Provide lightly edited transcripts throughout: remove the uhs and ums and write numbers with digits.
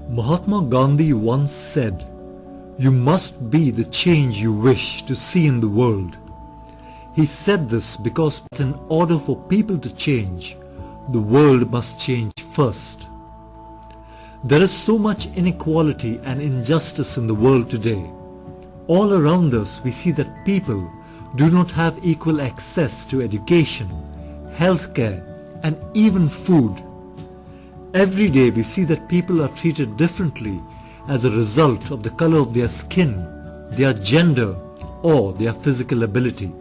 Mahatma Gandhi once said, "You must be the change you wish to see in the world." He said this because in order for people to change, the world must change first. There is so much inequality and injustice in the world today. All around us we see that people do not have equal access to education, healthcare, and even food. Every day we see that people are treated differently as a result of the color of their skin, their gender, or their physical ability.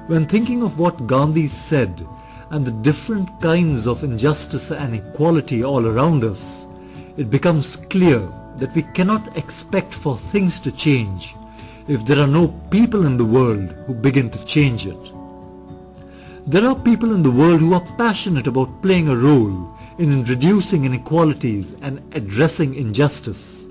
When thinking of what Gandhi said and the different kinds of injustice and equality all around us, it becomes clear that we cannot expect for things to change if there are no people in the world who begin to change it. There are people in the world who are passionate about playing a role in reducing inequalities and addressing injustice.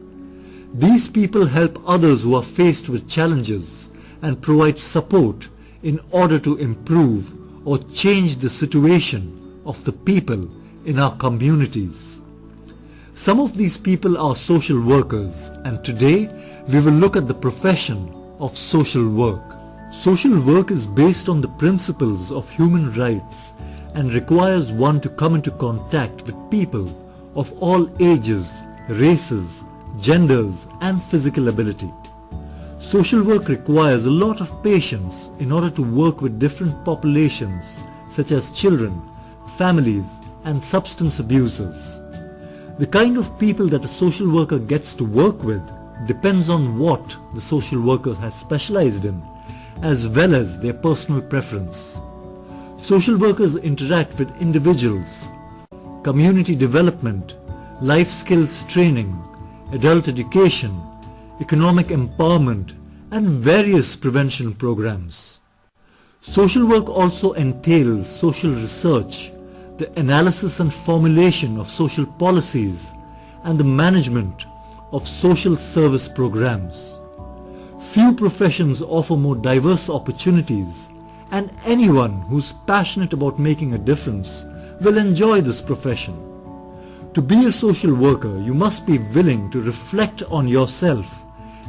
These people help others who are faced with challenges and provide support in order to improve or change the situation of the people in our communities. Some of these people are social workers, and today we will look at the profession of social work. Social work is based on the principles of human rights and requires one to come into contact with people of all ages, races, genders, and physical ability. Social work requires a lot of patience in order to work with different populations such as children, families, and substance abusers. The kind of people that a social worker gets to work with depends on what the social worker has specialized in, as well as their personal preference. Social workers interact with individuals, community development, life skills training, adult education, economic empowerment, and various prevention programs. Social work also entails social research, the analysis and formulation of social policies, and the management of social service programs. Few professions offer more diverse opportunities, and anyone who's passionate about making a difference will enjoy this profession. To be a social worker, you must be willing to reflect on yourself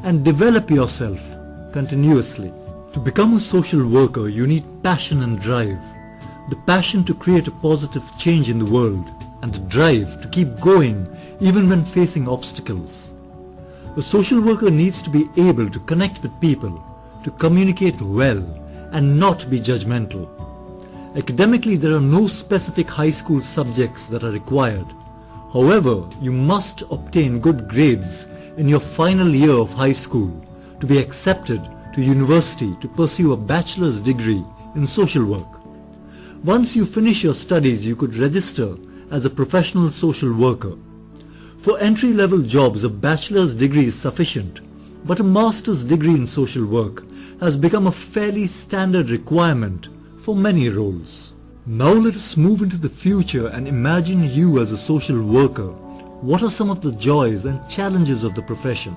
and develop yourself continuously. To become a social worker, you need passion and drive. The passion to create a positive change in the world, and the drive to keep going even when facing obstacles. A social worker needs to be able to connect with people, to communicate well, and not be judgmental. Academically, there are no specific high school subjects that are required. However, you must obtain good grades in your final year of high school to be accepted to university to pursue a bachelor's degree in social work. Once you finish your studies, you could register as a professional social worker. For entry-level jobs, a bachelor's degree is sufficient, but a master's degree in social work has become a fairly standard requirement for many roles. Now let us move into the future and imagine you as a social worker. What are some of the joys and challenges of the profession?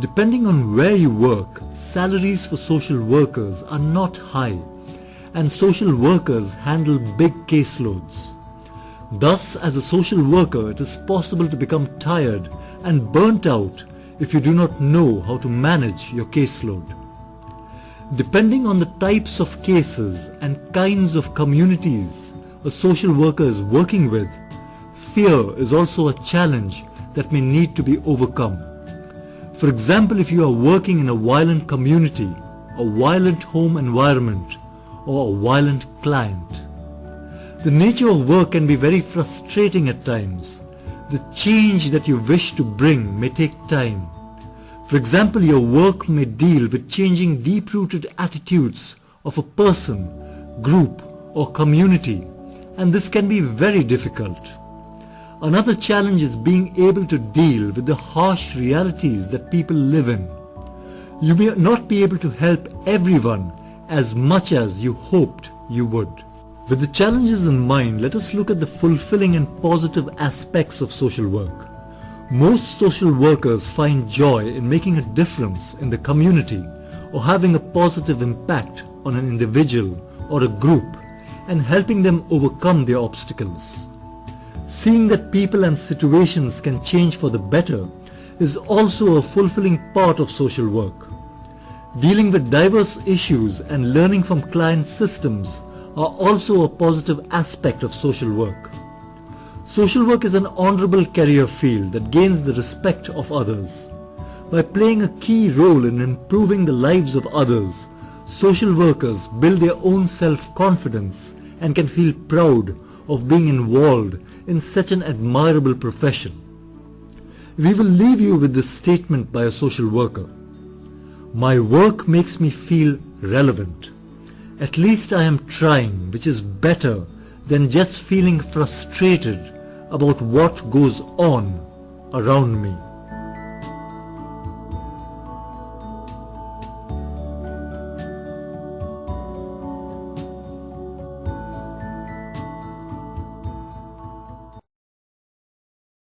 Depending on where you work, salaries for social workers are not high, and social workers handle big caseloads. Thus, as a social worker, it is possible to become tired and burnt out if you do not know how to manage your caseload. Depending on the types of cases and kinds of communities a social worker is working with, fear is also a challenge that may need to be overcome. For example, if you are working in a violent community, a violent home environment, or a violent client, the nature of work can be very frustrating at times. The change that you wish to bring may take time. For example, your work may deal with changing deep-rooted attitudes of a person, group, or community, and this can be very difficult. Another challenge is being able to deal with the harsh realities that people live in. You may not be able to help everyone as much as you hoped you would. With the challenges in mind, let us look at the fulfilling and positive aspects of social work. Most social workers find joy in making a difference in the community or having a positive impact on an individual or a group and helping them overcome their obstacles. Seeing that people and situations can change for the better is also a fulfilling part of social work. Dealing with diverse issues and learning from client systems are also a positive aspect of social work. Social work is an honorable career field that gains the respect of others. By playing a key role in improving the lives of others, social workers build their own self-confidence and can feel proud of being involved in such an admirable profession. We will leave you with this statement by a social worker. My work makes me feel relevant. At least I am trying, which is better than just feeling frustrated about what goes on around me.